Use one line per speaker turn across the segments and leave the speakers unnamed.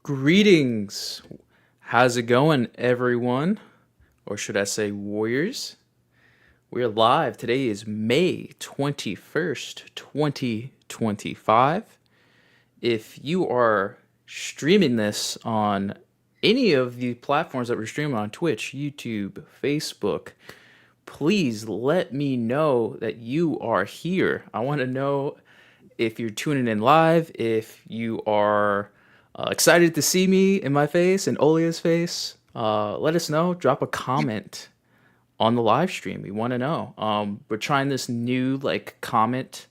Greetings. How's it going, everyone? Or should I say, warriors? We're live. Today is May 21st, 2025. If you are streaming this on any of the platforms that we're streaming on Twitch, YouTube, Facebook, please let me know that you are here. I want to know if you're tuning in live, if you are excited to see me in my face and Olia's face. Let us know. Drop a comment on the live stream. We want to know. We're trying this new like comment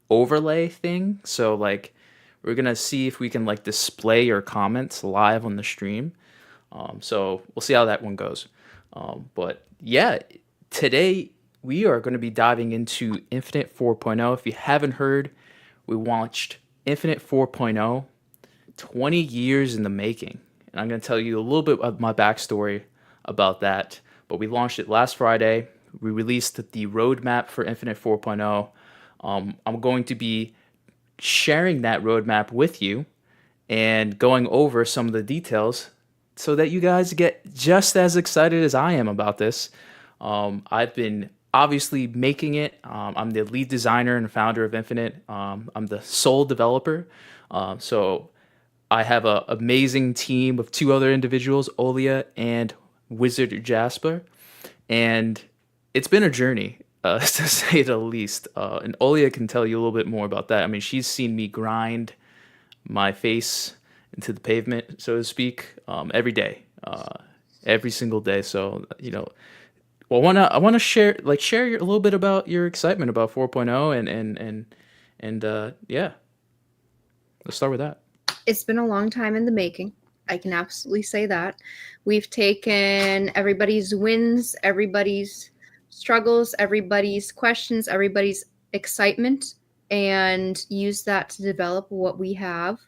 overlay thing. So like we're gonna see if we can like display your comments live on the stream. So we'll see how that one goes. But yeah, today we are going to be diving into Infitnite 4.0. If you haven't heard, we launched Infitnite 4.0, 20 years in the making. And I'm going to tell you a little bit of my backstory about that. But we launched it last Friday. We released the roadmap for Infitnite 4.0. I'm going to be sharing that roadmap with you and going over some of the details so that you guys get just as excited as I am about this. I've been obviously making it. I'm the lead designer and founder of Infinite. I'm the sole developer. So I have an amazing team of two other individuals, Olia and Wizard Jasper. And it's been a journey, to say the least. And Olia can tell you a little bit more about that. I mean, she's seen me grind my face into the pavement, so to speak, every day, every single day. So well, I wanna share a little bit about your excitement about 4.0 and yeah, let's start with that.
It's been a long time in the making. I can absolutely say that. We've taken everybody's wins, everybody's struggles, everybody's questions, everybody's excitement, and used that to develop what we have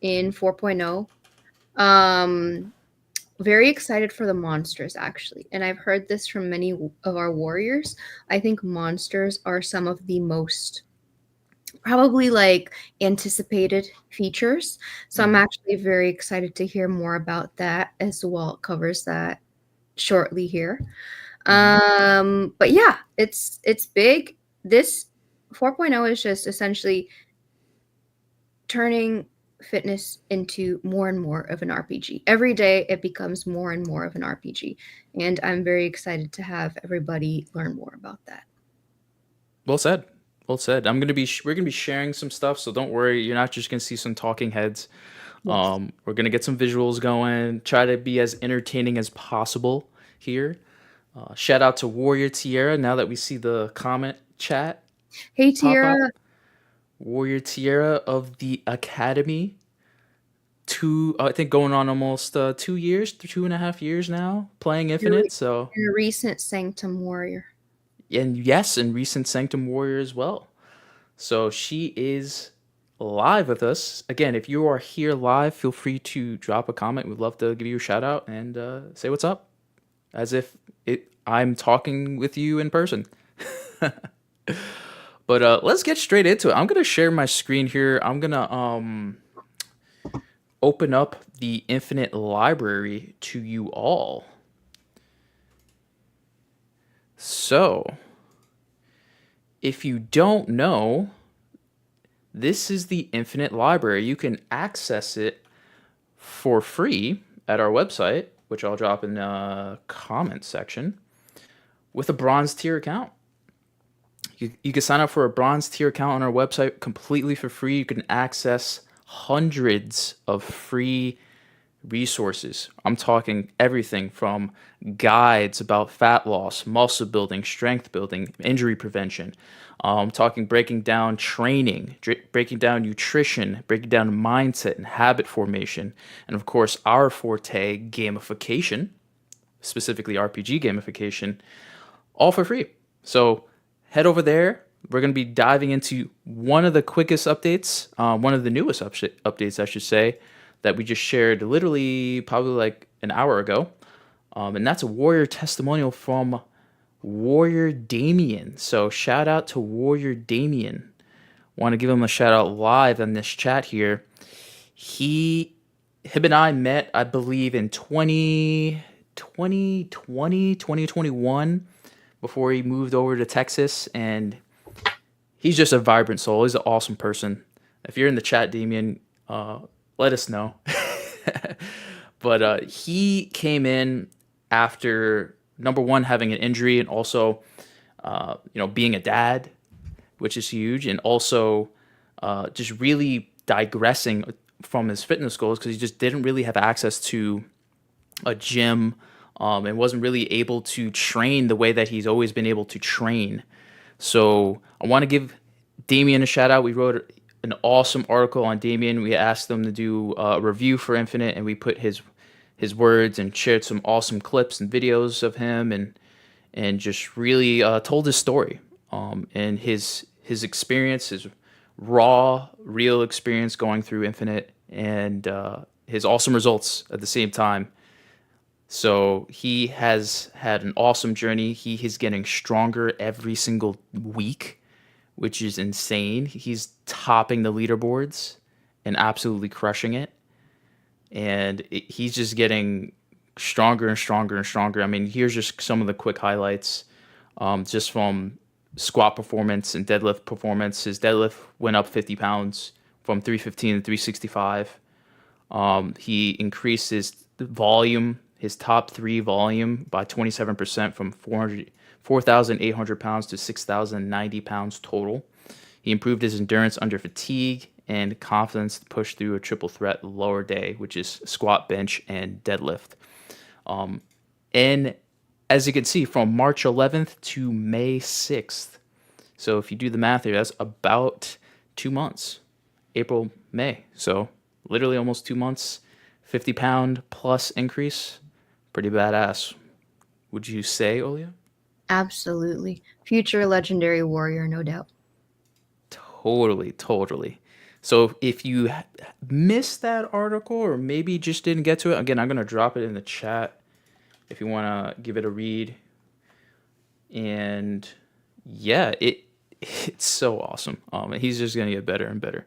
in 4.0. Very excited for the monsters, actually. And I've heard this from many of our warriors. I think monsters are some of the most probably like anticipated features. So I'm actually very excited to hear more about that as Walt covers that shortly here. But yeah, it's big. This 4.0 is just essentially turning fitness into more and more of an RPG. Every day it becomes more and more of an RPG. And I'm very excited to have everybody learn more about that.
Well said. Well said. We're gonna be sharing some stuff, so don't worry. You're not just gonna see some talking heads.
Yes.
We're gonna get some visuals going. Try to be as entertaining as possible here. Shout out to Warrior Tierra. Now that we see the comment chat
Hey,
pop up,
Tiara.
Warrior Tierra of the Academy. I think going on almost 2 years, 2.5 years now playing Infinite. So
And a recent Sanctum Warrior.
and yes, and recent Sanctum Warrior as well. So she is live with us. Again, if you are here live, feel free to drop a comment. We'd love to give you a shout out and say what's up, as if I'm talking with you in person. But let's get straight into it. I'm gonna share my screen here. I'm gonna open up the Infinite library to you all. So, if you don't know, this is the Infinite library. You can access it for free at our website, which I'll drop in the comments section, with a bronze tier account. You can sign up for a bronze tier account on our website completely for free. You can access hundreds of free resources. I'm talking everything from guides about fat loss, muscle building, strength building, injury prevention. I'm talking breaking down training, breaking down nutrition, breaking down mindset and habit formation, and of course, our forte, gamification, specifically RPG gamification, all for free. So head over there. We're going to be diving into one of the quickest updates, one of the newest updates, I should say, that we just shared literally probably like an hour ago. And that's a warrior testimonial from Warrior Damien. So shout out to Warrior Damien. Want to give him a shout out live in this chat here. He him and I met, I believe, in 2021 before he moved over to Texas. And he's just a vibrant soul. He's an awesome person. If you're in the chat, Damien, let us know. But he came in after number one having an injury, and also being a dad, which is huge, and also just really digressing from his fitness goals because he just didn't really have access to a gym, and wasn't really able to train the way that he's always been able to train. So I want to give Damien a shout out. We wrote an awesome article on Damien. We asked him to do a review for Infinite, and we put his words and shared some awesome clips and videos of him, and just really told his story, and his experience, his raw, real experience going through Infinite, and his awesome results at the same time. So he has had an awesome journey. He is getting stronger every single week, which is insane. He's topping the leaderboards and absolutely crushing it. And he's just getting stronger and stronger and stronger. I mean, here's just some of the quick highlights, just from squat performance and deadlift performance. His deadlift went up 50 pounds from 315 to 365. He increased his volume, his top three volume, by 27% from 4,800 pounds to 6,090 pounds total. He improved his endurance under fatigue and confidence to push through a triple threat lower day, which is squat, bench, and deadlift. And as you can see, from March 11th to May 6th. So if you do the math here, that's about 2 months. April, May. So literally almost 2 months. 50-pound plus increase. Pretty badass. Would you say, Olia?
Absolutely. Future legendary warrior, no doubt.
Totally, totally. So if you missed that article or maybe just didn't get to it, again, I'm going to drop it in the chat if you want to give it a read. And yeah, it's so awesome. He's just going to get better and better.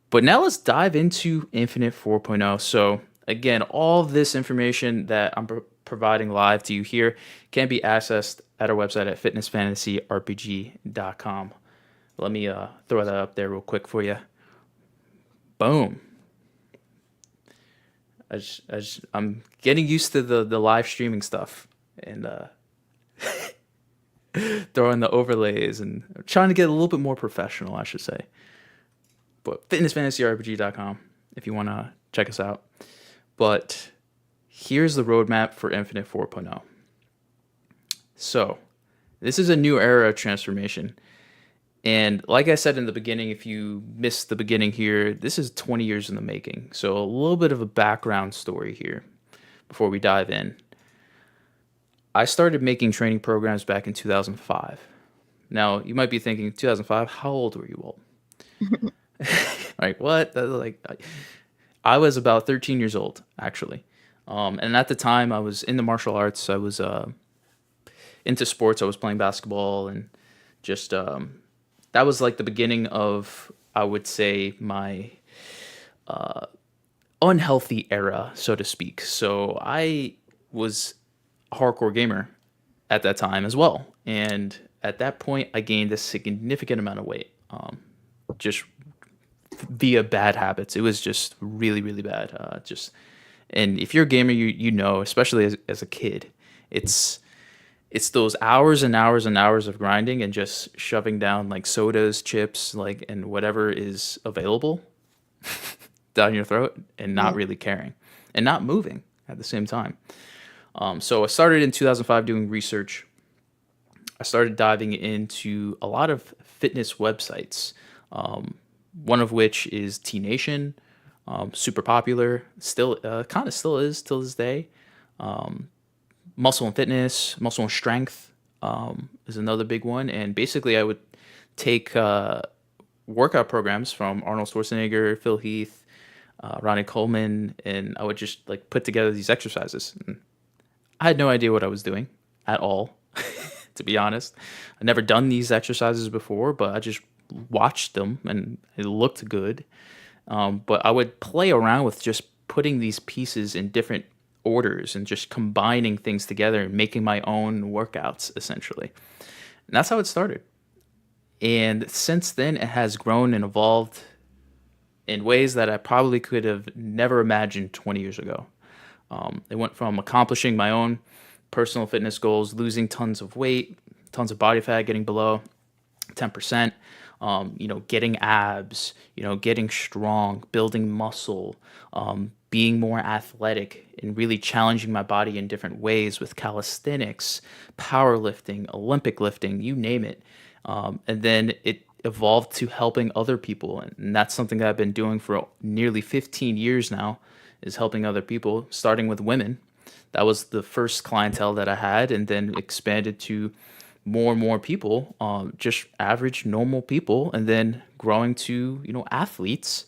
But now let's dive into Infinite 4.0. So again, all of this information that I'm providing live to you here can be accessed at our website at fitnessfantasyrpg.com. Let me throw that up there real quick for you. Boom. I'm getting used to the live streaming stuff, and throwing the overlays and trying to get a little bit more professional, I should say. But fitnessfantasyrpg.com if you want to check us out. But here's the roadmap for Infinite 4.0. So this is a new era of transformation. And like I said in the beginning, if you missed the beginning here, this is 20 years in the making. So a little bit of a background story here before we dive in. I started making training programs back in 2005. Now, you might be thinking, 2005, how old were you all? Like, what? I was about 13 years old, actually. And at the time, I was in the martial arts. I was into sports. I was playing basketball, and just that was like the beginning of, I would say, my unhealthy era, so to speak. So I was a hardcore gamer at that time as well. And at that point, I gained a significant amount of weight, just via bad habits. It was just really, really bad. And if you're a gamer, you know, especially as a kid, it's those hours and hours and hours of grinding and just shoving down like sodas, chips, like, and whatever is available down your throat, and not really caring and not moving at the same time. So I started in 2005 doing research. I started diving into a lot of fitness websites, one of which is T Nation, super popular, still kind of still is till this day. Muscle and Fitness, Muscle and Strength is another big one. And basically, I would take workout programs from Arnold Schwarzenegger, Phil Heath, Ronnie Coleman, and I would just like put together these exercises. And I had no idea what I was doing at all, to be honest. I'd never done these exercises before, but I just watched them and it looked good. But I would play around with just putting these pieces in different orders and just combining things together and making my own workouts essentially. And that's how it started. And since then, it has grown and evolved in ways that I probably could have never imagined 20 years ago. It went from accomplishing my own personal fitness goals, losing tons of weight, tons of body fat, getting below 10%, getting abs, getting strong, building muscle, being more athletic, and really challenging my body in different ways with calisthenics, powerlifting, Olympic lifting, you name it. And then it evolved to helping other people. And that's something that I've been doing for nearly 15 years now, is helping other people, starting with women. That was the first clientele that I had, and then expanded to more and more people, just average normal people, and then growing to athletes,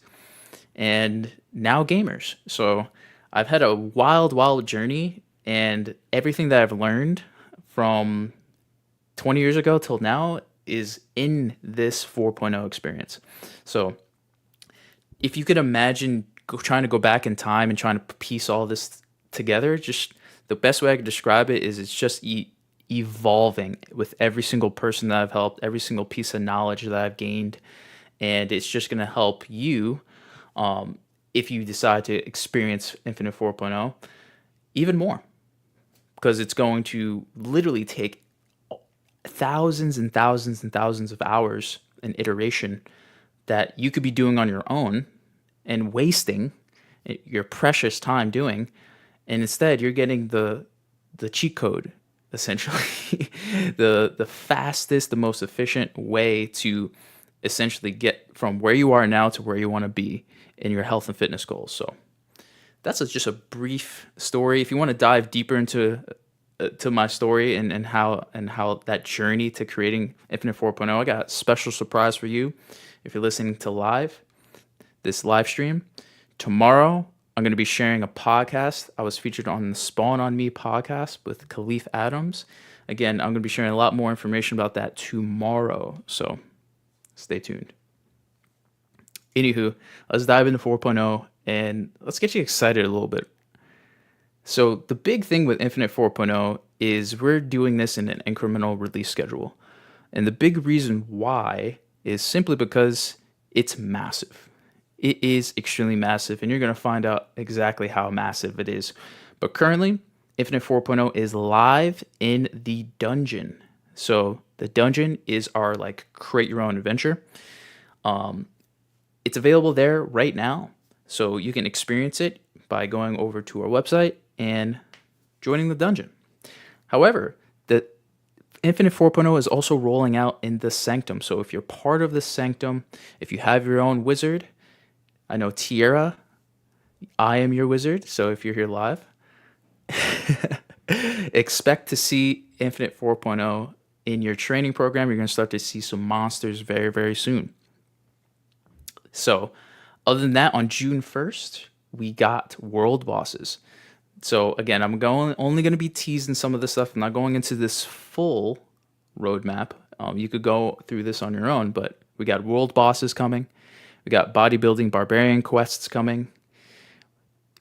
and now gamers. So I've had a wild, wild journey, and everything that I've learned from 20 years ago till now is in this 4.0 experience. So if you could imagine trying to go back in time and trying to piece all this together, just the best way I could describe it is it's just evolving with every single person that I've helped, every single piece of knowledge that I've gained. And it's just going to help you, if you decide to experience Infinite 4.0 even more, because it's going to literally take thousands and thousands and thousands of hours and iteration that you could be doing on your own and wasting your precious time doing, and instead you're getting the cheat code essentially, the fastest, the most efficient way to essentially get from where you are now to where you want to be in your health and fitness goals. So that's just a brief story. If you want to dive deeper into to my story and how that journey to creating Infinite 4.0, I got a special surprise for you. If you're listening to this live stream, tomorrow I'm going to be sharing a podcast. I was featured on the Spawn on Me podcast with Khalif Adams. Again, I'm going to be sharing a lot more information about that tomorrow, so stay tuned. Anywho, let's dive into 4.0 and let's get you excited a little bit. So the big thing with Infinite 4.0 is we're doing this in an incremental release schedule. And the big reason why is simply because it's massive. It is extremely massive, and you're going to find out exactly how massive it is. But currently, Infinite 4.0 is live in the dungeon. So the dungeon is our create your own adventure. It's available there right now. So you can experience it by going over to our website and joining the dungeon. However, the Infinite 4.0 is also rolling out in the Sanctum. So if you're part of the Sanctum, if you have your own wizard, I know Tierra, I am your wizard. So if you're here live, expect to see Infinite 4.0 in your training program. You're going to start to see some monsters very, very soon. So other than that, on June 1st, we got world bosses. So again, I'm only going to be teasing some of this stuff. I'm not going into this full roadmap. You could go through this on your own, but we got world bosses coming. We got bodybuilding barbarian quests coming.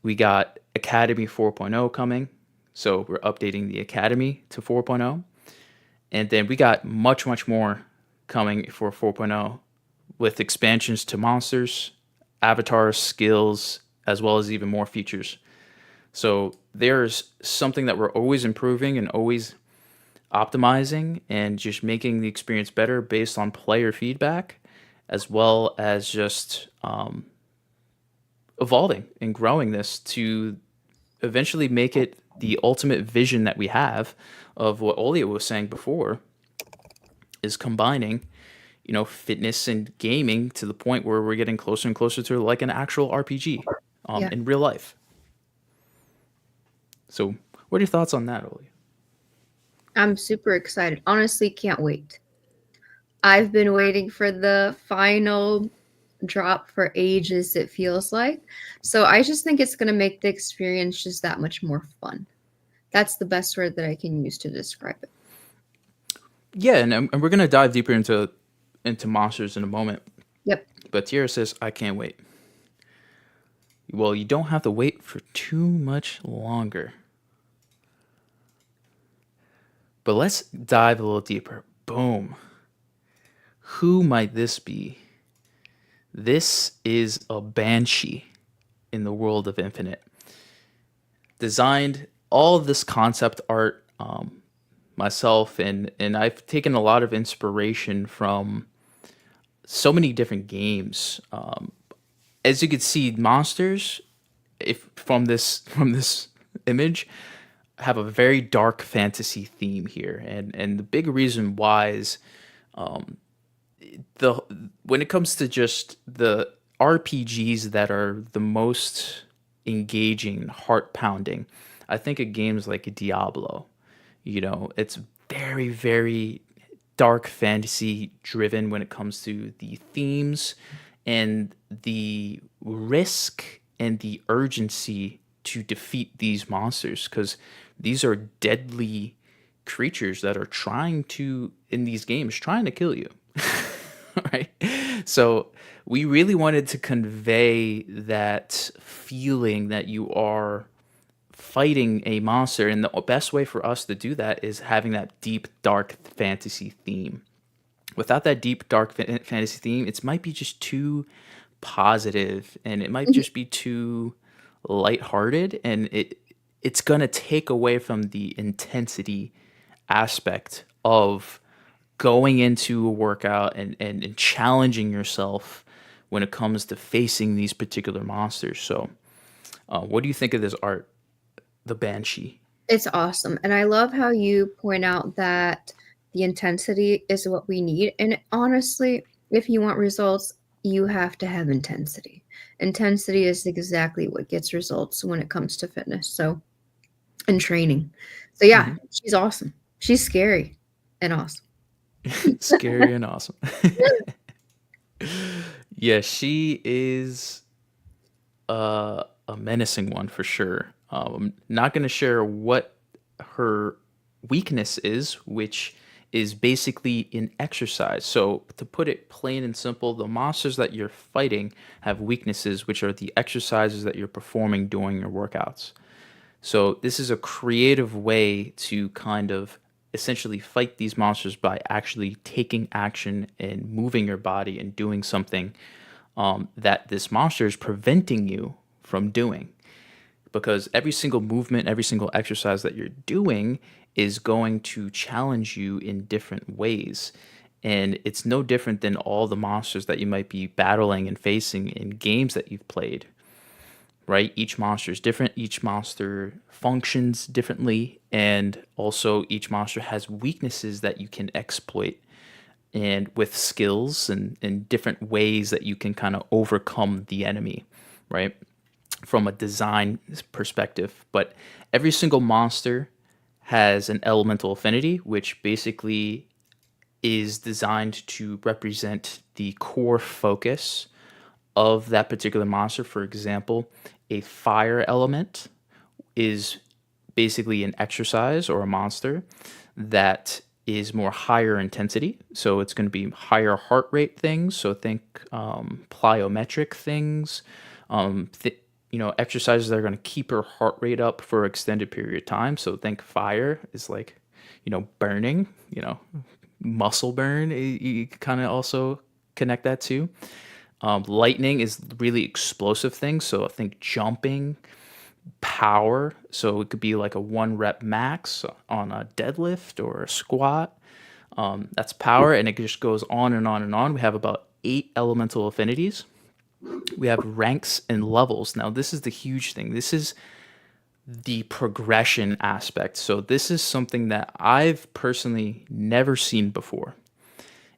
We got Academy 4.0 coming. So we're updating the Academy to 4.0. And then we got much, much more coming for 4.0 with expansions to monsters, avatars, skills, as well as even more features. So there's something that we're always improving and always optimizing and just making the experience better based on player feedback, as well as just evolving and growing this to eventually make it the ultimate vision that we have of what Olia was saying before, is combining fitness and gaming to the point where we're getting closer and closer to like an actual RPG
Yeah.
in real life. So what are your thoughts on that, Olia?
I'm super excited. Honestly, can't wait. I've been waiting for the final drop for ages, it feels like. So I just think it's going to make the experience just that much more fun. That's the best word that I can use to describe it.
Yeah, and we're gonna dive deeper into monsters in a moment.
Yep.
But Tierra says, "I can't wait." Well, you don't have to wait for too much longer. But let's dive a little deeper. Boom. Who might this be? This is a banshee in the world of Infinite. Designed all of this concept art myself, and I've taken a lot of inspiration from so many different games. As you can see, monsters, if from this image, have a very dark fantasy theme here, and the big reason why is the when it comes to just the RPGs that are the most engaging, heart pounding, I think of games like Diablo. It's very, very dark fantasy driven when it comes to the themes and the risk and the urgency to defeat these monsters, because these are deadly creatures that are trying to, in these games, trying to kill you. Right? So we really wanted to convey that feeling that you are fighting a monster, and the best way for us to do that is having that deep dark fantasy theme. Without that deep dark fantasy theme, it might be just too positive, and it might just be too lighthearted, and it's going to take away from the intensity aspect of going into a workout and challenging yourself when it comes to facing these particular monsters. So, what do you think of this art, the Banshee?
It's awesome. And I love how you point out that the intensity is what we need. And honestly, if you want results, you have to have intensity. Intensity is exactly what gets results when it comes to fitness. So, and training. So, yeah,
Hmm.
she's awesome. She's scary and awesome.
Scary and awesome. Yeah, she is a menacing one for sure. I'm not going to share what her weakness is, which is basically in exercise. So, to put it plain and simple, the monsters that you're fighting have weaknesses, which are the exercises that you're performing during your workouts. So, this is a creative way to kind of essentially fight these monsters by actually taking action and moving your body and doing something that this monster is preventing you from doing, because every single movement, every single exercise that you're doing is going to challenge you in different ways. And it's no different than all the monsters that you might be battling and facing in games that you've played, right? Each monster is different, each monster functions differently, and also each monster has weaknesses that you can exploit, and with skills and different ways that you can kind of overcome the enemy, right? From a design perspective. But every single monster has an elemental affinity, which basically is designed to represent the core focus of that particular monster. For example, a fire element is basically an exercise or a monster that is more higher intensity. So it's going to be higher heart rate things. So think plyometric things, um, th- exercises that are going to keep your heart rate up for an extended period of time. So think fire is like, burning, muscle burn. You kind of also connect that to. Lightning is really explosive things. So I think jumping, power. So it could be like a 1 rep max on a deadlift or a squat. That's power, and it just goes on and on and on. We have about 8 elemental affinities. We have ranks and levels. Now, this is the huge thing. This is the progression aspect. So this is something that I've personally never seen before.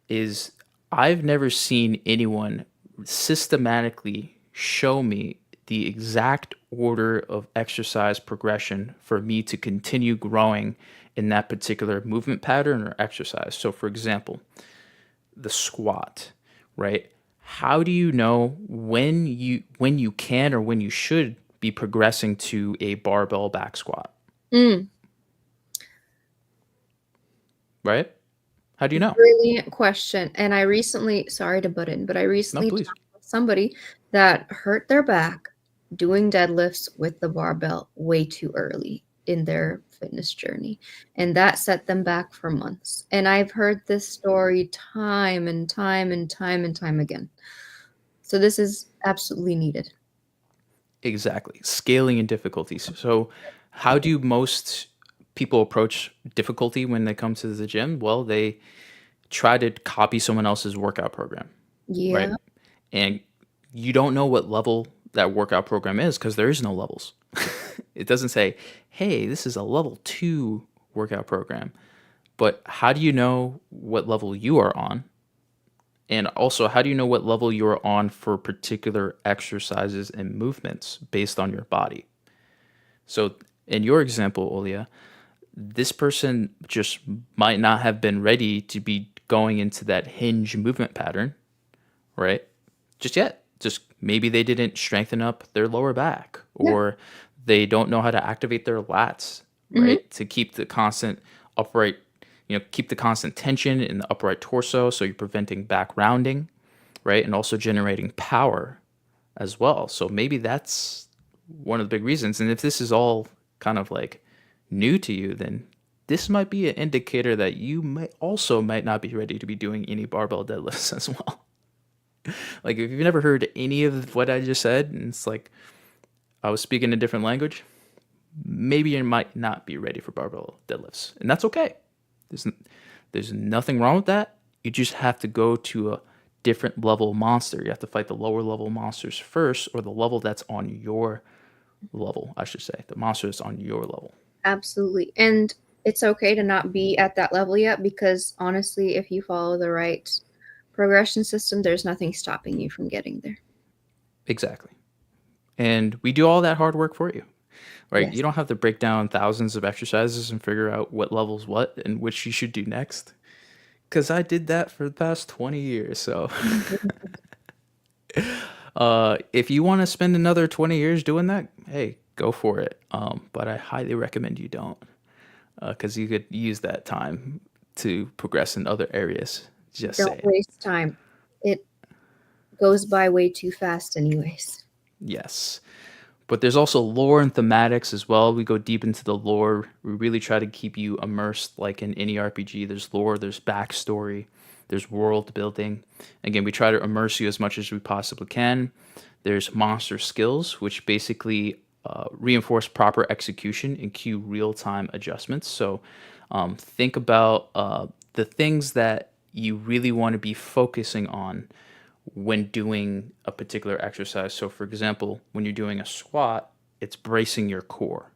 Is I've never seen anyone systematically show me the exact order of exercise progression for me to continue growing in that particular movement pattern or exercise. So, for example, the squat, right? How do you know when you can or when you should be progressing to a barbell back squat,
Mm,
right? How do you know?
brilliant question. And sorry to butt in, but I
No,
recently
please.
talked with somebody that hurt their back doing deadlifts with the barbell way too early in their fitness journey. And that set them back for months. And I've heard this story time and time and time and time again. So this is absolutely needed.
Exactly. Scaling and difficulties. So, how do most people approach difficulty when they come to the gym? Well, they try to copy someone else's workout program, right?
Yeah.
And you don't know what level that workout program is because there is no levels. It doesn't say, hey, this is a level 2 workout program. But how do you know what level you are on? And also, how do you know what level you are on for particular exercises and movements based on your body? So, in your example, Olia, this person just might not have been ready to be going into that hinge movement pattern, right? Just yet. Just maybe they didn't strengthen up their lower back,
Yeah.
or they don't know how to activate their lats,
Hmm.
right? To keep the constant upright, keep the constant tension in the upright torso. So you're preventing back rounding, right? And also generating power as well. So maybe that's one of the big reasons. And if this is all kind of like new to you, then this might be an indicator that you might not be ready to be doing any barbell deadlifts as well. Like if you've never heard any of what I just said, and it's like I was speaking a different language, maybe you might not be ready for barbell deadlifts, and that's okay. There's there's nothing wrong with that. You just have to go to a different level monster. You have to fight the lower level monsters first, or the level that's on your level, I should say. The monster is on your level.
Absolutely. And it's okay to not be at that level yet because honestly, if you follow the right progression system, there's nothing stopping you from getting there.
Exactly. And we do all that hard work for you, right?
Yes.
You don't have to break down thousands of exercises and figure out what levels what and which you should do next. Because I did that for the past 20 years. So if you want to spend another 20 years doing that, hey, go for it. But I highly recommend you don't, because you could use that time to progress in other areas. Just
Don't
saying.
waste time. It goes by way too fast, anyways.
Yes. But there's also lore and thematics as well. We go deep into the lore. We really try to keep you immersed like in any RPG. There's lore, there's backstory, there's world building. Again, we try to immerse you as much as we possibly can. There's monster skills, which basically reinforce proper execution and cue real time adjustments. So think about the things that you really want to be focusing on when doing a particular exercise. So, for example, when you're doing a squat, it's bracing your core,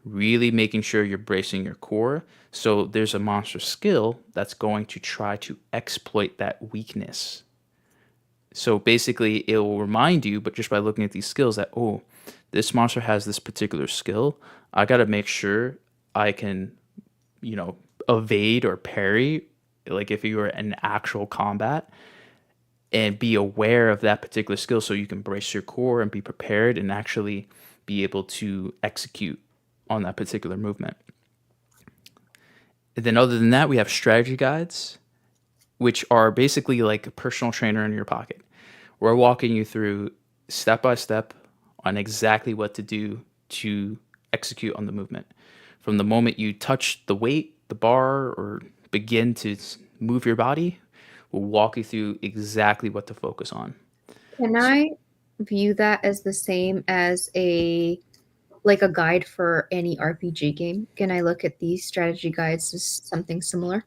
really making sure you're bracing your core. So, there's a monster skill that's going to try to exploit that weakness. So, basically, it will remind you, but just by looking at these skills, that, oh, this monster has this particular skill. I got to make sure I can, you know, evade or parry, like if you were in actual combat, and be aware of that particular skill so you can brace your core and be prepared and actually be able to execute on that particular movement. And then other than that, we have strategy guides, which are basically like a personal trainer in your pocket. We're walking you through step by step on exactly what to do to execute on the movement. From the moment you touch the weight, the bar, or begin to move your body, we'll walk you through exactly what to focus on.
Can
S-
I view that as the same as a guide for any RPG game? Can I look at these strategy guides as something similar?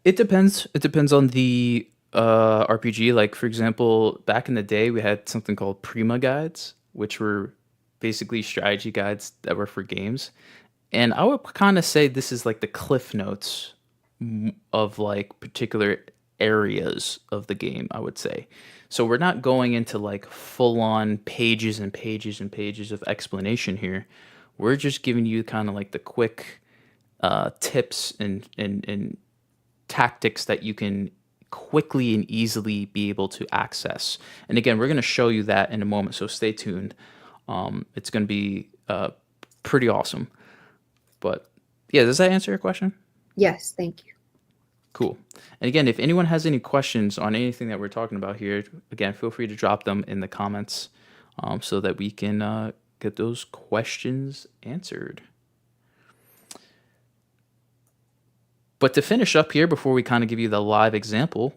It depends. It depends on the RPG. Like for example, back in the day, we had something called Prima guides, which were basically strategy guides that were for games. And I would kind of say this is like the cliff notes of like particular areas of the game, I would say. So we're not going into like full on pages and pages and pages of explanation here. We're just giving you kind of like the quick tips and tactics that you can quickly and easily be able to access. And again, we're going to show you that in a moment, so stay tuned. It's going to be pretty awesome. But yeah, does that answer your question?
Yes, thank you.
Cool. And again, if anyone has any questions on anything that we're talking about here, again, feel free to drop them in the comments. so that we can get those questions answered. But to finish up here, before we kind of give you the live example,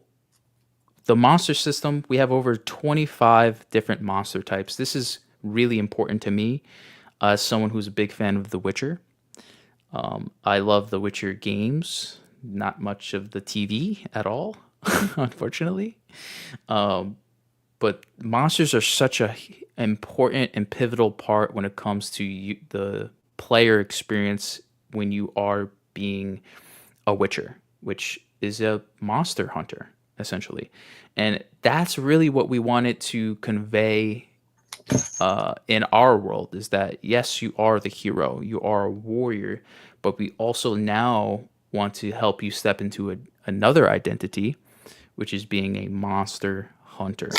the monster system, we have over 25 different monster types. This is really important to me as someone who's a big fan of The Witcher. I love The Witcher games, not much of the TV at all, unfortunately. But monsters are such a important and pivotal part when it comes to the player experience when you are being a witcher, which is a monster hunter essentially. And that's really what we wanted to convey in our world, is that yes, you are the hero, you are a warrior, but we also now want to help you step into another identity, which is being a monster hunter.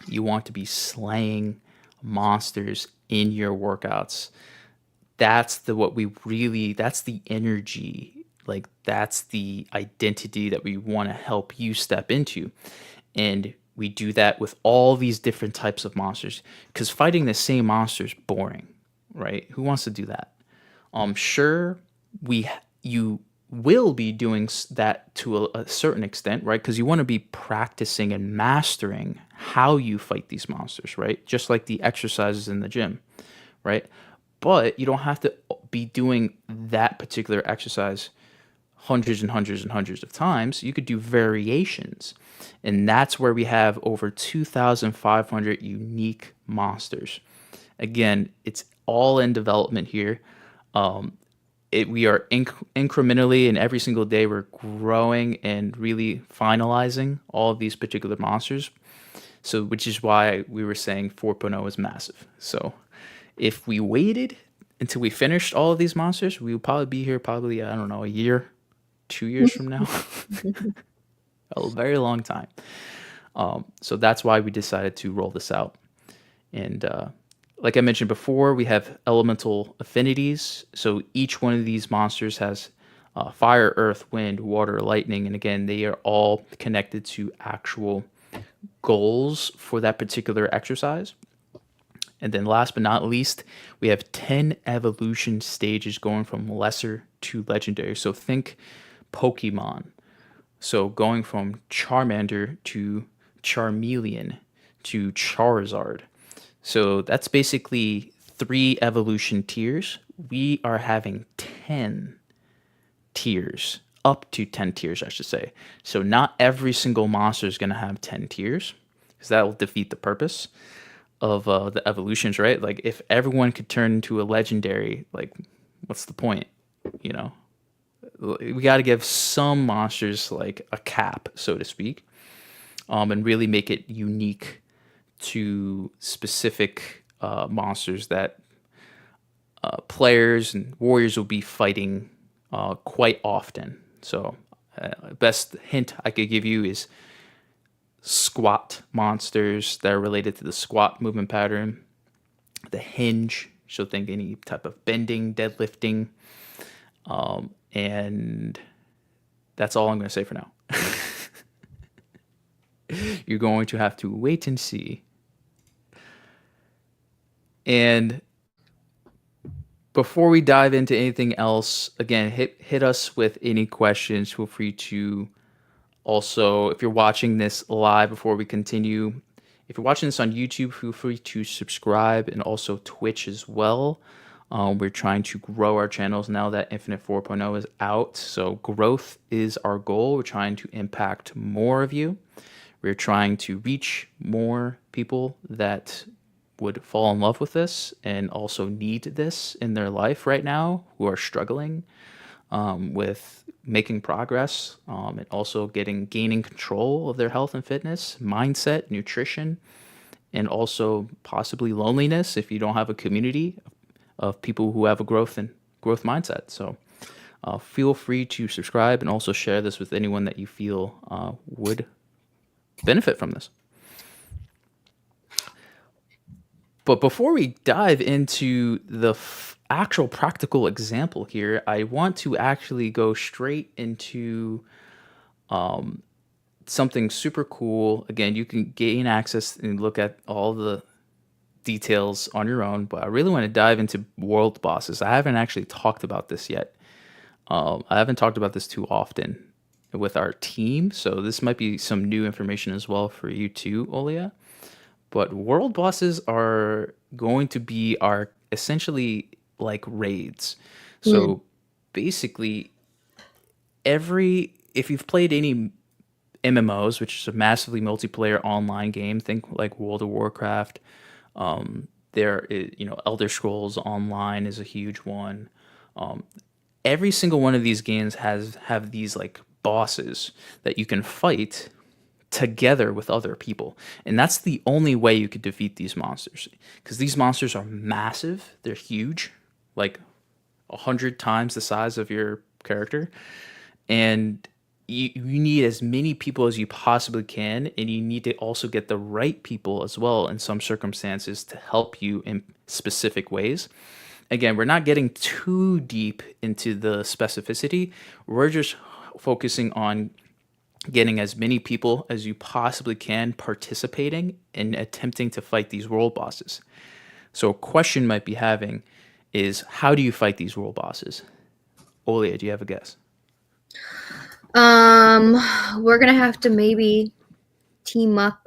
You want to be slaying monsters in your workouts. That's the what we really that's the energy, like that's the identity that we want to help you step into. And we do that with all these different types of monsters, because fighting the same monster is boring, right? Who wants to do that? Sure, you will be doing that to a certain extent, right? Because you want to be practicing and mastering how you fight these monsters, right? Just like the exercises in the gym, right? But you don't have to be doing that particular exercise hundreds and hundreds and hundreds of times. You could do variations. And that's where we have over 2,500 unique monsters. Again, it's all in development here. We are incrementally, and every single day we're growing and really finalizing all of these particular monsters. So, which is why we were saying 4.0 is massive. So, if we waited until we finished all of these monsters, we would probably be here probably, I don't know, a year, 2 years from now. A very long time. So that's why we decided to roll this out. And like I mentioned before, we have elemental affinities. So each one of these monsters has fire, earth, wind, water, lightning. And again, they are all connected to actual goals for that particular exercise. And then last but not least, we have 10 evolution stages going from lesser to legendary. So think Pokemon. So going from Charmander to Charmeleon to Charizard. So that's basically 3 evolution tiers. We are having 10 tiers, up to 10 tiers, I should say. So not every single monster is going to have 10 tiers, because that will defeat the purpose of the evolutions, right? Like if everyone could turn into a legendary, like what's the point? You know, we got to give some monsters like a cap, so to speak, and really make it unique to specific monsters that players and warriors will be fighting quite often. So, best hint I could give you is squat monsters that are related to the squat movement pattern, the hinge. So think any type of bending, deadlifting, and that's all I'm going to say for now. You're going to have to wait and see. And before we dive into anything else, again, hit us with any questions. Feel free to also, if you're watching this live before we continue, if you're watching this on YouTube, feel free to subscribe, and also Twitch as well. We're trying to grow our channels now that Infitnite 4.0 is out. So growth is our goal. We're trying to impact more of you. We're trying to reach more people that would fall in love with this and also need this in their life right now, who are struggling with making progress, and also gaining control of their health and fitness, mindset, nutrition, and also possibly loneliness if you don't have a community of people who have a growth mindset. So feel free to subscribe and also share this with anyone that you feel would benefit from this. But before we dive into the actual practical example here, I want to actually go straight into something super cool. Again, you can gain access and look at all the details on your own, but I really want to dive into world bosses. I haven't actually talked about this yet. I haven't talked about this too often with our team, so this might be some new information as well for you too, Olia. But world bosses are going to be our essentially like raids.
Mm.
So basically, every if you've played any MMOs, which is a massively multiplayer online game, think like World of Warcraft. There is, Elder Scrolls Online is a huge one. Every single one of these games have these like bosses that you can fight together with other people. And that's the only way you could defeat these monsters. Because these monsters are massive, they're huge, like 100 times the size of your character. And you need as many people as you possibly can, and you need to also get the right people as well in some circumstances to help you in specific ways. Again, we're not getting too deep into the specificity. We're just focusing on getting as many people as you possibly can participating and attempting to fight these world bosses. So a question might be having is, how do you fight these world bosses? Olia, do you have a guess?
Um, we're gonna have to maybe team up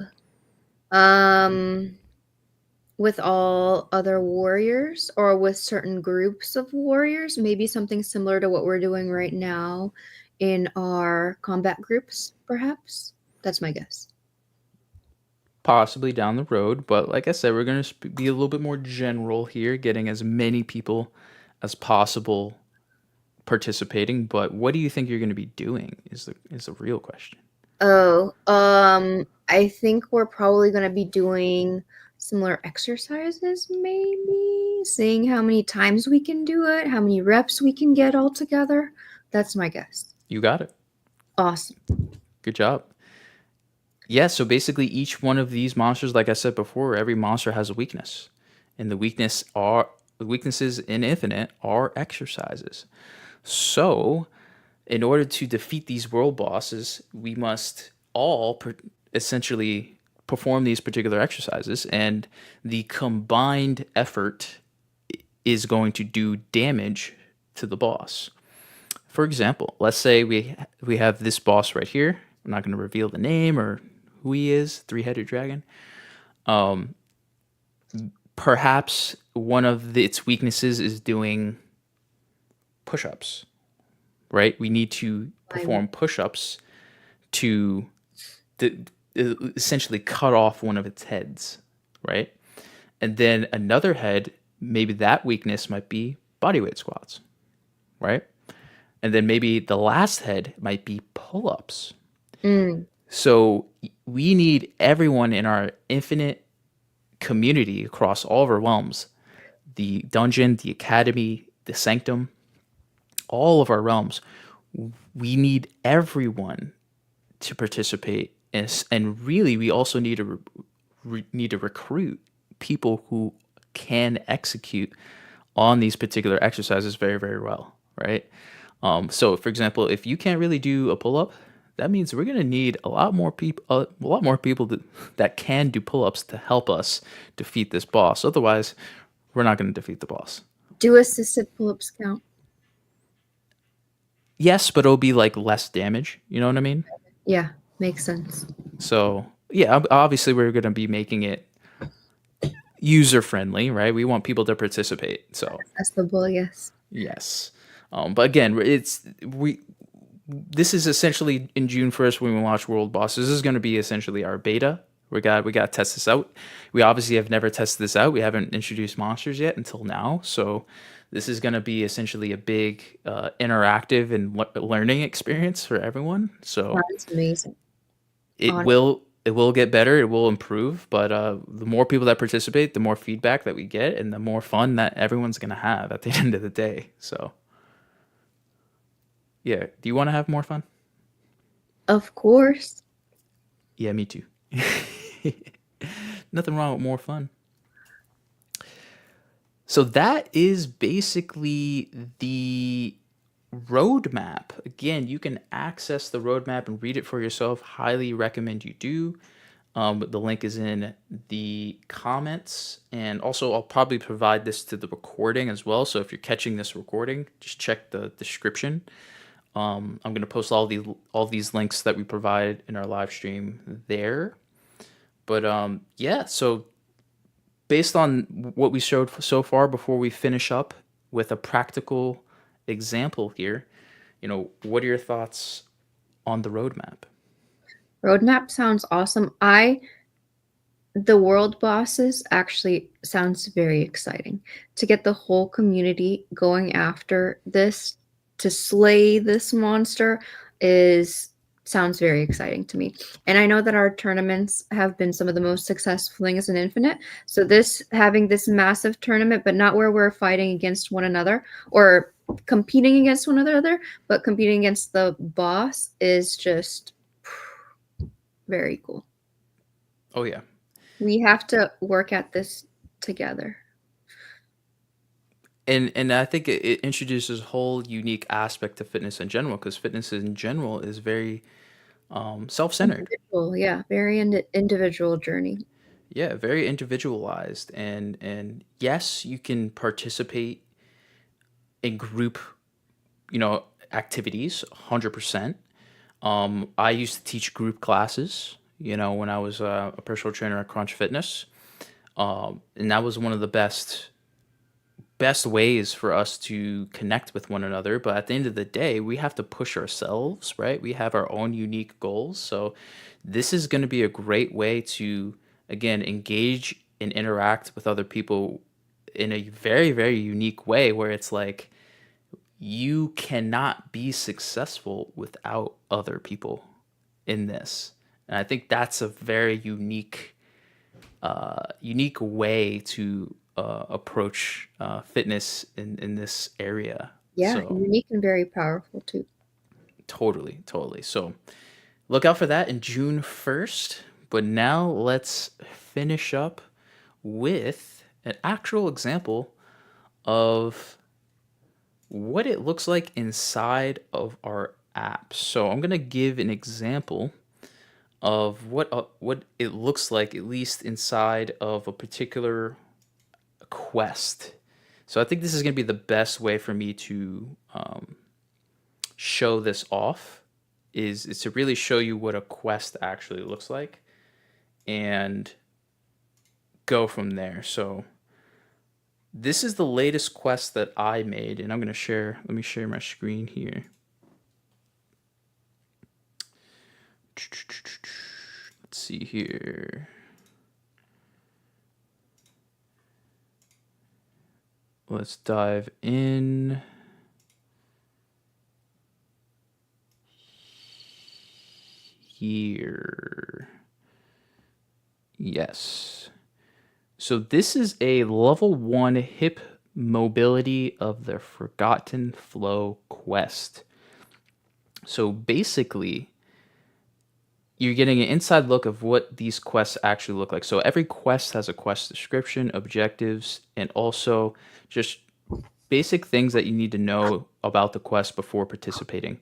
um with all other warriors or with certain groups of warriors, maybe something similar to what we're doing right now in our combat groups, perhaps. That's my guess.
Possibly down the road, but like I said, we're going to be a little bit more general here, getting as many people as possible participating. But what do you think you're going to be doing is the real question.
Oh, I think we're probably gonna be doing similar exercises, maybe seeing how many times we can do it, how many reps we can get all together. That's my guess.
You got it.
Awesome.
Good job. Yeah, so basically each one of these monsters, like I said before, every monster has a weakness. And the weaknesses in Infinite are exercises. So, in order to defeat these world bosses, we must essentially perform these particular exercises, and the combined effort is going to do damage to the boss. For example, let's say we have this boss right here. I'm not going to reveal the name or who he is, three-headed dragon. Perhaps one of its weaknesses is doing push-ups, right? We need to perform push-ups to essentially cut off one of its heads, right? And then another head, maybe that weakness might be bodyweight squats, right? And then maybe the last head might be pull-ups.
Mm.
So we need everyone in our infinite community across all of our realms, the dungeon, the academy, the sanctum, all of our realms. We need everyone to participate, and really, we also need to need to recruit people who can execute on these particular exercises very, very well, right? So, for example, if you can't really do a pull up, that means we're gonna need a lot more people that can do pull ups to help us defeat this boss. Otherwise, we're not gonna defeat the boss.
Do assisted pull-ups count?
Yes, but it'll be like less damage. You know what I mean?
Yeah, makes sense.
So yeah, obviously we're gonna be making it user friendly, right? We want people to participate. So
Accessible, yes.
yes, but again, this is essentially in June 1st when we launch World Boss. This is going to be essentially our beta. We got to test this out. We obviously have never tested this out. We haven't introduced monsters yet until now. So this is going to be essentially a big interactive and learning experience for everyone. So
That's amazing.
it
On
will get better. It will improve. But the more people that participate, the more feedback that we get, and the more fun that everyone's going to have at the end of the day. So yeah, do you want to have more fun?
Of course.
Yeah, me too. Nothing wrong with more fun. So that is basically the roadmap. Again, you can access the roadmap and read it for yourself. Highly recommend you do. The link is in the comments, and also I'll probably provide this to the recording as well. So if you're catching this recording, just check the description. I'm gonna post all these links that we provide in our live stream there. But yeah, so based on what we showed so far, before we finish up with a practical example here, what are your thoughts on the roadmap?
Roadmap sounds awesome. The world bosses actually sounds very exciting. To get the whole community going after this to slay this monster is sounds very exciting to me. And I know that our tournaments have been some of the most successful things in Infinite. So this having this massive tournament, but not where we're fighting against one another or competing against one another, but competing against the boss is just very cool.
Oh yeah.
We have to work at this together.
And I think it introduces a whole unique aspect to fitness in general, because fitness in general is very self-centered.
Individual, yeah, very individual journey.
Yeah, very individualized, and yes, you can participate in group, activities 100%. I used to teach group classes, when I was a personal trainer at Crunch Fitness. And that was one of the best ways for us to connect with one another. But at the end of the day, we have to push ourselves, right? We have our own unique goals. So this is going to be a great way to, again, engage and interact with other people in a very, very unique way, where it's like you cannot be successful without other people in this. And I think that's a very unique way to approach fitness in this area.
Yeah,
So
unique and very powerful too.
totally, totally. So look out for that in June 1st. But now let's finish up with an actual example of what it looks like inside of our app. So I'm gonna give an example of what it looks like, at least inside of a particular quest. So I think this is going to be the best way for me to show this off, is to really show you what a quest actually looks like and go from there. So this is the latest quest that I made, and let me share my screen here. Let's see here. Let's dive in. Here. Yes. So this is a level 1 hip mobility of the Forgotten Flow quest. So basically, you're getting an inside look of what these quests actually look like. So every quest has a quest description, objectives, and also just basic things that you need to know about the quest before participating.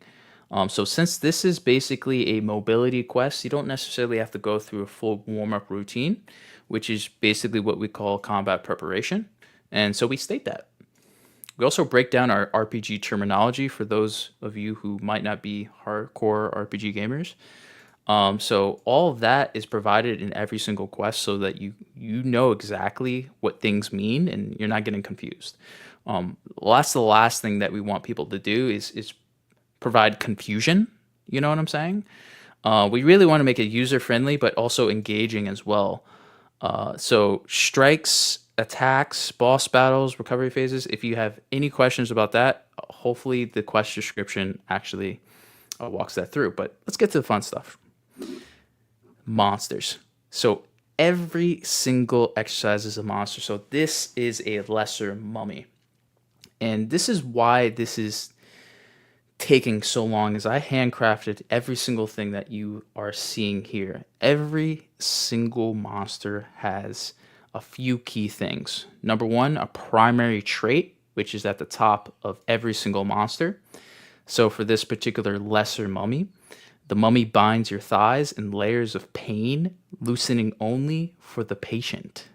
So since this is basically a mobility quest, you don't necessarily have to go through a full warm-up routine, which is basically what we call combat preparation. And so we state that. We also break down our RPG terminology for those of you who might not be hardcore RPG gamers. So all of that is provided in every single quest, so that you know exactly what things mean and you're not getting confused. That's the last thing that we want people to do is provide confusion. You know what I'm saying? We really want to make it user friendly, but also engaging as well. So strikes, attacks, boss battles, recovery phases. If you have any questions about that, hopefully the quest description actually walks that through. But let's get to the fun stuff. Monsters. So every single exercise is a monster. So this is a lesser mummy. And this is why this is taking so long, is I handcrafted every single thing that you are seeing here. Every single monster has a few key things. Number one, a primary trait, which is at the top of every single monster. So for this particular lesser mummy, The mummy binds your thighs in layers of pain, loosening only for the patient.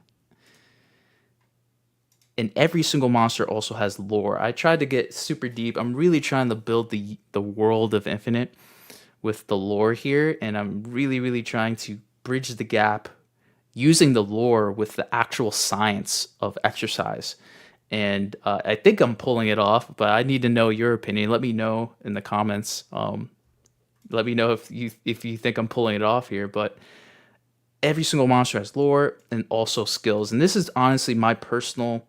And every single monster also has lore. I tried to get super deep. I'm really trying to build the world of Infinite with the lore here, and I'm really trying to bridge the gap using the lore with the actual science of exercise. And I think I'm pulling it off, but I need to know your opinion. Let me know in the comments. Let me know if you think I'm pulling it off here. But every single monster has lore and also skills, and this is honestly my personal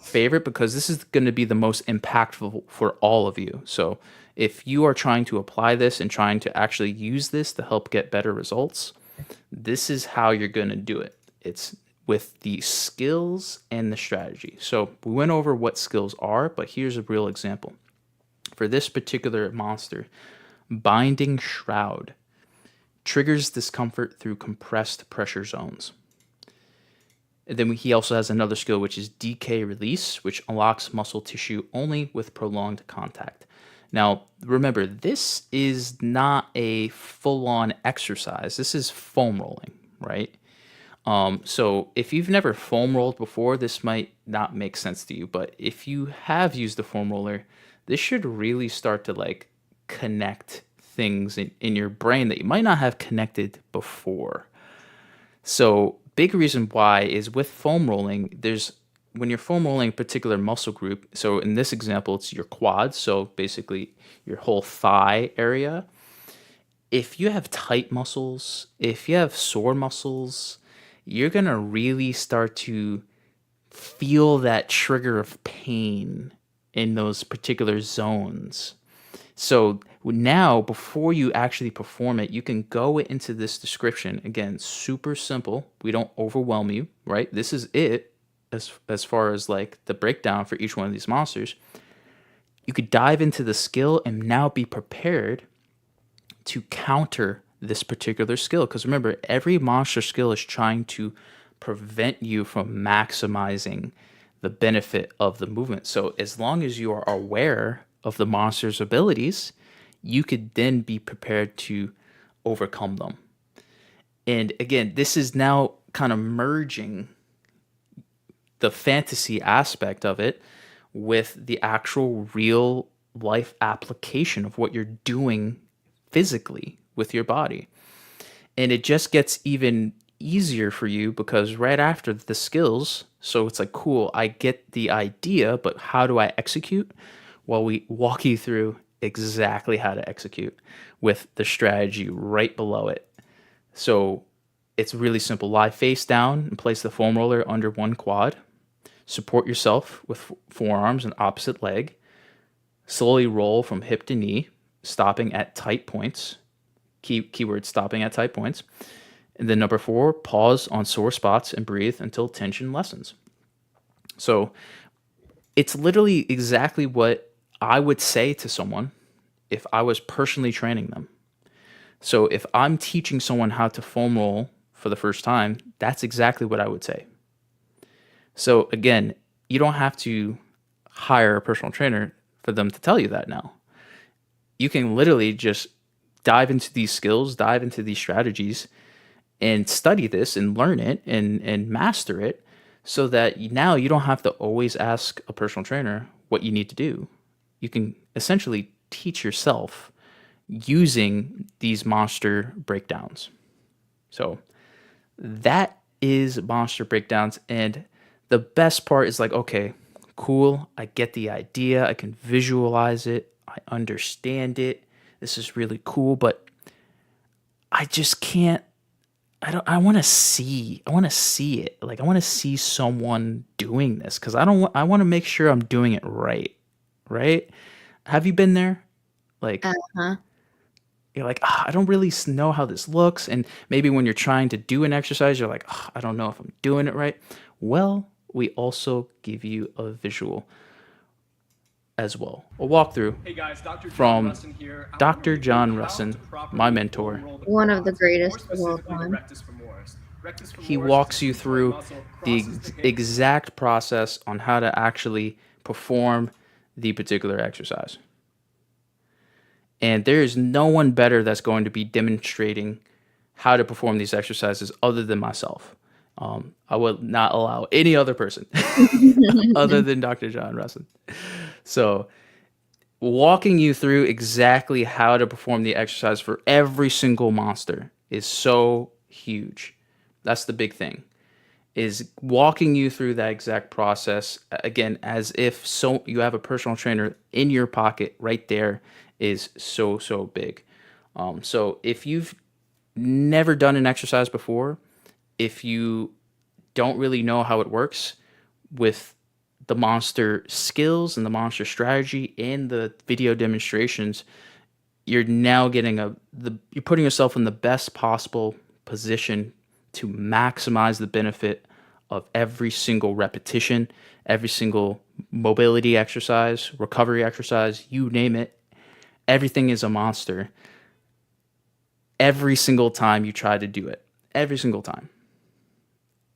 favorite because this is going to be the most impactful for all of you. So if you are trying to apply this and trying to actually use this to help get better results, this is how you're going to do it. It's with the skills and the strategy. So we went over what skills are, but here's a real example. For this particular monster, Binding Shroud triggers discomfort through compressed pressure zones. And then he also has another skill, which is DK Release, which unlocks muscle tissue only with prolonged contact. Now, remember, this is not a full-on exercise. This is foam rolling, right? So if you've never foam rolled before, this might not make sense to you. But if you have used a foam roller, this should really start to like connect things in your brain that you might not have connected before. So big reason why is with foam rolling, there's when you're foam rolling a particular muscle group, so in this example, it's your quads, so basically your whole thigh area. If you have tight muscles, if you have sore muscles, you're gonna really start to feel that trigger of pain in those particular zones. So now, before you actually perform it, you can go into this description. Again, super simple. We don't overwhelm you, right? This is it as far as like the breakdown for each one of these monsters. You could dive into the skill and now be prepared to counter this particular skill. Because remember, every monster skill is trying to prevent you from maximizing the benefit of the movement. So as long as you are aware of the monster's abilities, you could then be prepared to overcome them. And again, this is now kind of merging the fantasy aspect of it with the actual real life application of what you're doing physically with your body. And it just gets even easier for you because right after the skills, so it's like, cool, I get the idea, but how do I execute? Well, we walk you through exactly how to execute with the strategy right below it. So it's really simple. Lie face down and place the foam roller under one quad. Support yourself with forearms and opposite leg. Slowly roll from hip to knee, stopping at tight points. Keyword stopping at tight points. And then number 4, pause on sore spots and breathe until tension lessens. So it's literally exactly what I would say to someone if I was personally training them. So if I'm teaching someone how to foam roll for the first time, that's exactly what I would say. So again, you don't have to hire a personal trainer for them to tell you that now. You can literally just dive into these skills, dive into these strategies, and study this and learn it and master it so that now you don't have to always ask a personal trainer what you need to do. You can essentially teach yourself using these monster breakdowns. So that is monster breakdowns. And the best part is like, okay, cool. I get the idea. I can visualize it. I understand it. This is really cool, but I just can't. I want to see. I want to see it. Like I want to see someone doing this because I don't. I want to make sure I'm doing it right. Right? Have you been there? Like
Uh-huh.
you're like, I don't really know how this looks, and maybe when you're trying to do an exercise, you're like, I don't know if I'm doing it right. Well, we also give you a visual as well, a walkthrough
Hey guys, Dr. John
from
Russin here. I wanna
Dr.
review
John
how to
Russin, my
properly
mentor.
foam roll the
One of the
quads,
greatest
more
of all
specifically the
time.
rectus femoris. Rectus
He
femoris is a
walks you
sigmoid
through
muscle,
the
crosses the hips.
exact process on how to actually perform the particular exercise. And there is no one better that's going to be demonstrating how to perform these exercises other than myself. I would not allow any other person other than Dr. John Russin. So, walking you through exactly how to perform the exercise for every single monster is so huge. That's the big thing. Is walking you through that exact process again as if so you have a personal trainer in your pocket right there is so big. So if you've never done an exercise before, if you don't really know how it works with the monster skills and the monster strategy and the video demonstrations, you're now getting you're putting yourself in the best possible position to maximize the benefit of every single repetition, every single mobility exercise, recovery exercise, you name it. Everything is a monster every single time you try to do it. Every single time.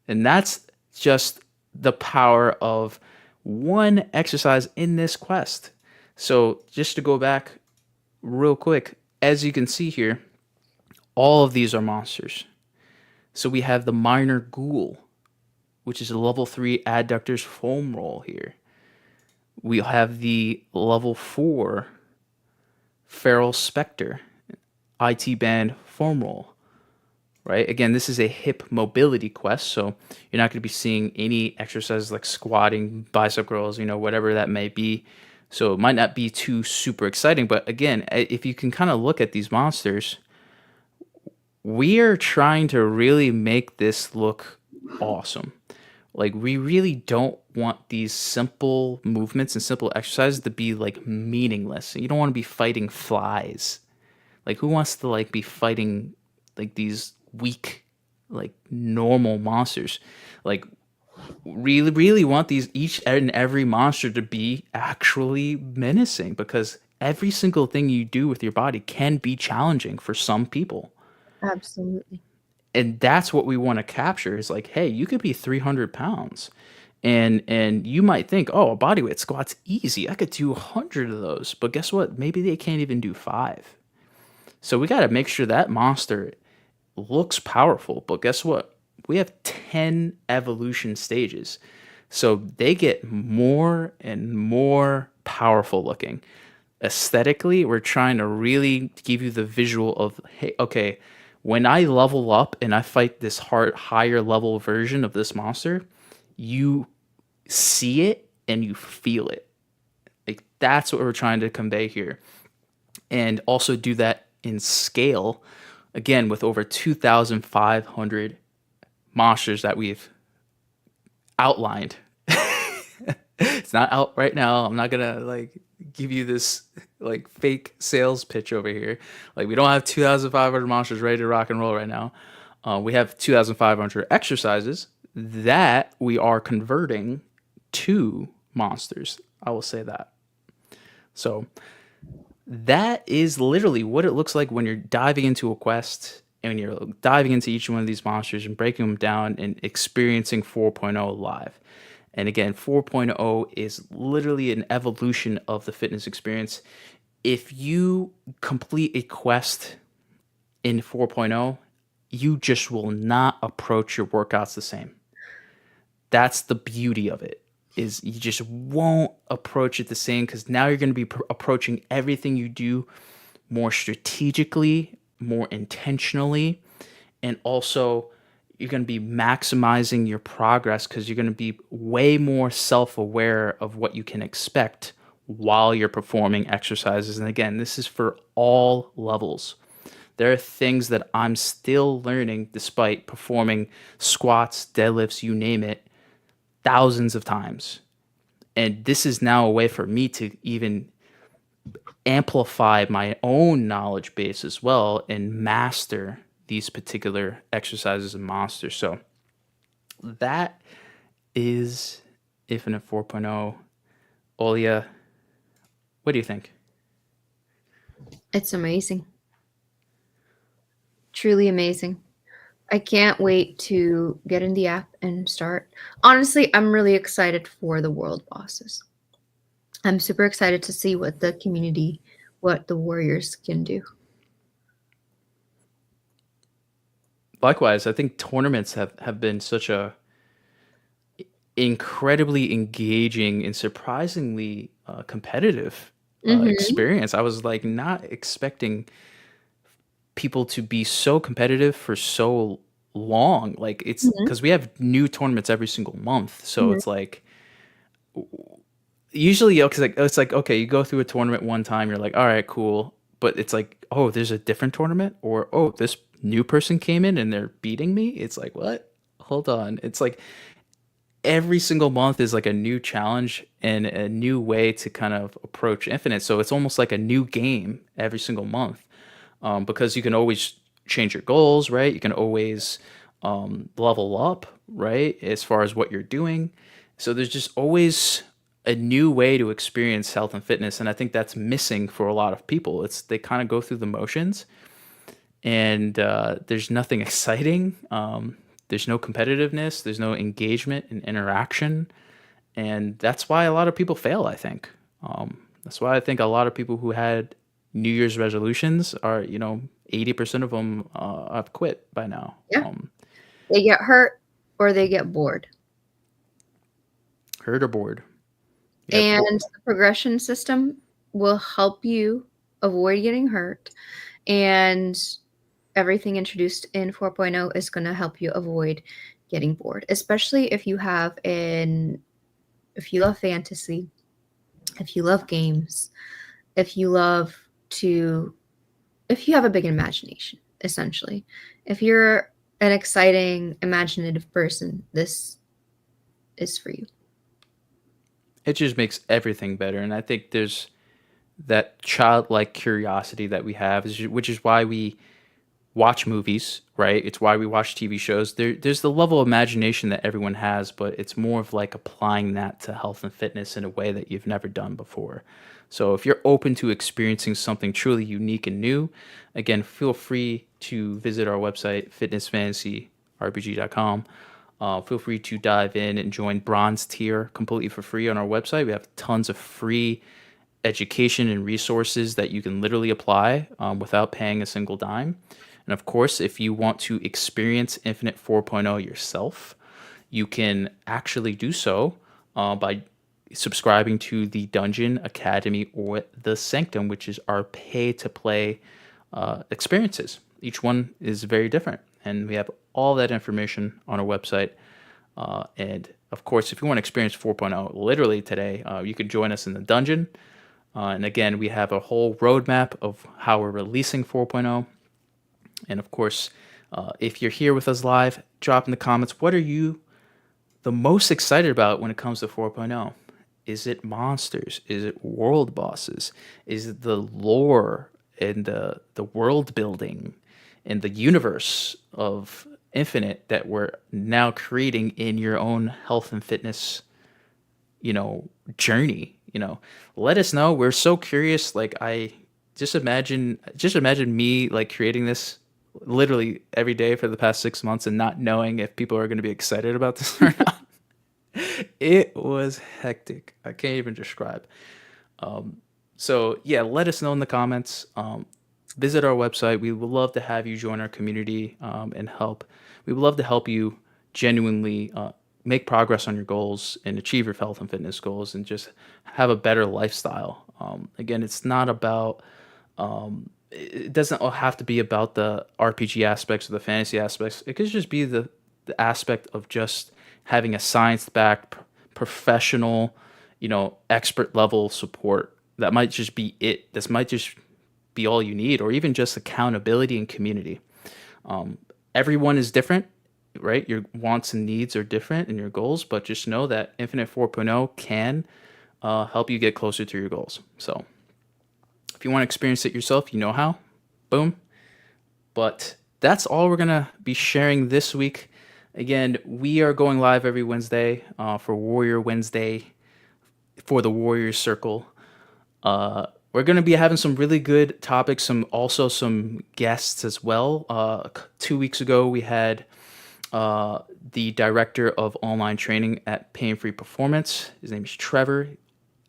And that's just the power of one exercise in this quest. So just to go back real quick, as you can see here, all of these are monsters. So we have the minor ghoul, which is a level 3 adductors foam roll here. We have the level 4 feral specter, IT band foam roll, right? Again, this is a hip mobility quest, so you're not going to be seeing any exercises like squatting, bicep curls, whatever that may be. So it might not be too super exciting, but again, if you can kind of look at these monsters, we are trying to really make this look awesome. Like, we really don't want these simple movements and simple exercises to be like meaningless. You don't want to be fighting flies. Like, who wants to like be fighting like these weak, like normal monsters? Like, really want these each and every monster to be actually menacing, because every single thing you do with your body can be challenging for some people.
Absolutely.
And that's what we want to capture is like, hey, you could be 300 pounds and you might think, oh, a bodyweight squat's easy, I could do 100 of those. But guess what? Maybe they can't even do 5. So we got to make sure that monster looks powerful. But guess what? We have 10 evolution stages. So they get more and more powerful looking. Aesthetically, we're trying to really give you the visual of, hey, okay, when I level up and I fight this higher level version of this monster, you see it and you feel it. Like, that's what we're trying to convey here. And also do that in scale, again, with over 2,500 monsters that we've outlined. It's not out right now. I'm not gonna like give you this like fake sales pitch over here. Like, we don't have 2,500 monsters ready to rock and roll right now. We have 2,500 exercises that we are converting to monsters. I will say that. So that is literally what it looks like when you're diving into a quest and you're diving into each one of these monsters and breaking them down and experiencing 4.0 live. And again, 4.0 is literally an evolution of the fitness experience. If you complete a quest in 4.0, you just will not approach your workouts the same. That's the beauty of it, is you just won't approach it the same, because now you're going to be approaching everything you do more strategically, more intentionally, and also you're going to be maximizing your progress because you're going to be way more self-aware of what you can expect while you're performing exercises. And again, this is for all levels. There are things that I'm still learning despite performing squats, deadlifts, you name it, thousands of times. And this is now a way for me to even amplify my own knowledge base as well and master these particular exercises and monsters. So that is Infitnite 4.0. Olia, what do you think?
It's amazing. Truly amazing. I can't wait to get in the app and start. Honestly, I'm really excited for the world bosses. I'm super excited to see what the community what the Warriors can do.
Likewise, I think tournaments have been such a incredibly engaging and surprisingly competitive
Mm-hmm.
experience. I was like not expecting people to be so competitive for so long. Like it's
Mm-hmm.
because we have new tournaments every single month, so
Mm-hmm.
it's like usually because like it's like okay, you go through a tournament one time, you're like all right, cool, but it's like oh, there's a different tournament, or oh, this new person came in and they're beating me. It's like what? Hold on. It's like every single month is like a new challenge and a new way to kind of approach Infinite. So it's almost like a new game every single month, because you can always change your goals, right? You can always level up, right? As far as what you're doing. So there's just always a new way to experience health and fitness. And I think that's missing for a lot of people. It's they kind of go through the motions and there's nothing exciting. There's no competitiveness. There's no engagement and interaction, and that's why a lot of people fail. I think that's why I think a lot of people who had New Year's resolutions are 80% of them have quit by now.
Yeah. They get hurt or they get bored.
Hurt or bored. Yep.
And the progression system will help you avoid getting hurt. And everything introduced in 4.0 is going to help you avoid getting bored, especially if you love fantasy, if you love games, if you have a big imagination, essentially. If you're an exciting, imaginative person, this is for you.
It just makes everything better, and I think there's that childlike curiosity that we have, which is why we watch movies, right? It's why we watch TV shows. There's the level of imagination that everyone has, but it's more of like applying that to health and fitness in a way that you've never done before. So if you're open to experiencing something truly unique and new, again, feel free to visit our website, fitnessfantasyrpg.com. Feel free to dive in and join Bronze Tier completely for free on our website. We have tons of free education and resources that you can literally apply without paying a single dime. And of course, if you want to experience Infinite 4.0 yourself, you can actually do so by subscribing to the Dungeon Academy or the Sanctum, which is our pay to play experiences. Each one is very different, and we have all that information on our website. And of course, if you want to experience 4.0 literally today, you can join us in the dungeon. And again, we have a whole roadmap of how we're releasing 4.0. And of course, if you're here with us live, drop in the comments, what are you the most excited about when it comes to 4.0? Is it monsters? Is it world bosses? Is it the lore and the world building and the universe of Infinite that we're now creating in your own health and fitness, journey? Let us know. We're so curious. Like I just imagine me like creating this literally every day for the past 6 months and not knowing if people are going to be excited about this or not. It was hectic. I can't even describe. So yeah, let us know in the comments. Visit our website. We would love to have you join our community and help. We would love to help you genuinely make progress on your goals and achieve your health and fitness goals and just have a better lifestyle. Again, it's not about it doesn't all have to be about the RPG aspects or the fantasy aspects. It could just be the aspect of just having a science-backed, professional, expert level support. That might just be it. This might just be all you need, or even just accountability and community. Everyone is different, right? Your wants and needs are different and your goals, but just know that Infinite 4.0 can help you get closer to your goals. So if you want to experience it yourself, you know how. Boom. But that's all we're going to be sharing this week. Again, we are going live every Wednesday for Warrior Wednesday for the Warriors Circle. We're going to be having some really good topics, some guests as well. 2 weeks ago, we had the director of online training at Pain Free Performance. His name is Trevor.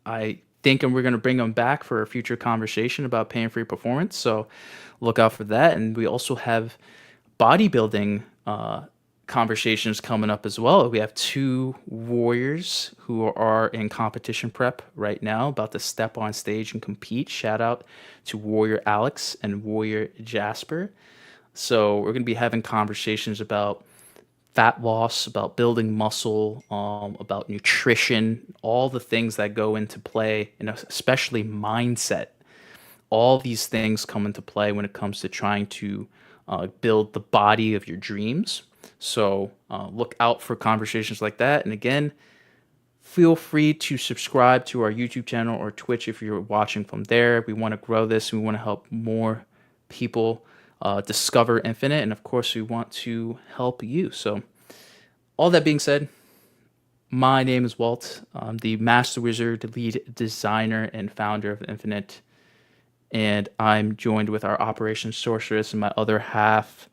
I thinking we're going to bring them back for a future conversation about pain-free performance. So look out for that. And we also have bodybuilding conversations coming up as well. We have two warriors who are in competition prep right now, about to step on stage and compete. Shout out to Warrior Alex and Warrior Jasper. So we're going to be having conversations about fat loss, about building muscle, about nutrition, all the things that go into play, and especially mindset. All these things come into play when it comes to trying to build the body of your dreams. So look out for conversations like that. And again, feel free to subscribe to our YouTube channel or Twitch if you're watching from there. We want to grow this. We want to help more people discover Infinite. And of course, we want to help you. So all that being said, my name is Walt. I'm the master wizard, lead designer, and founder of Infinite. And I'm joined with our operations sorceress and my other half,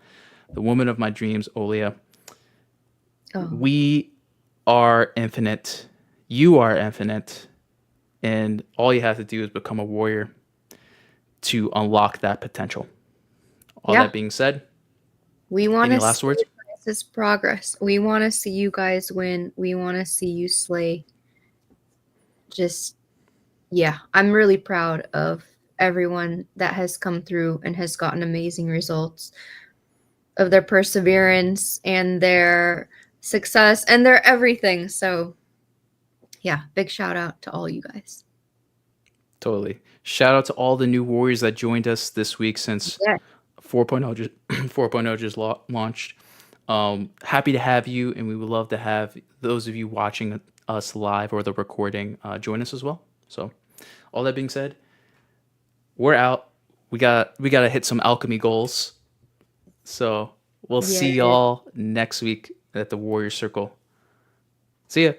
the woman of my dreams, Olia.
Oh.
We are infinite. You are infinite. And all you have to do is become a warrior to unlock that potential. All that being said,
we want
any
to
last words?
This progress. We want to see you guys win. We want to see you slay. Just, yeah, I'm really proud of everyone that has come through and has gotten amazing results, of their perseverance and their success and their everything. So yeah, big shout out to all you guys.
Totally. Shout out to all the new warriors that joined us this week since 4.0 just launched. Happy to have you, and we would love to have those of you watching us live or the recording join us as well. So all that being said, we're out. We got to hit some alchemy goals. So we'll see y'all next week at the Warrior Circle. See ya.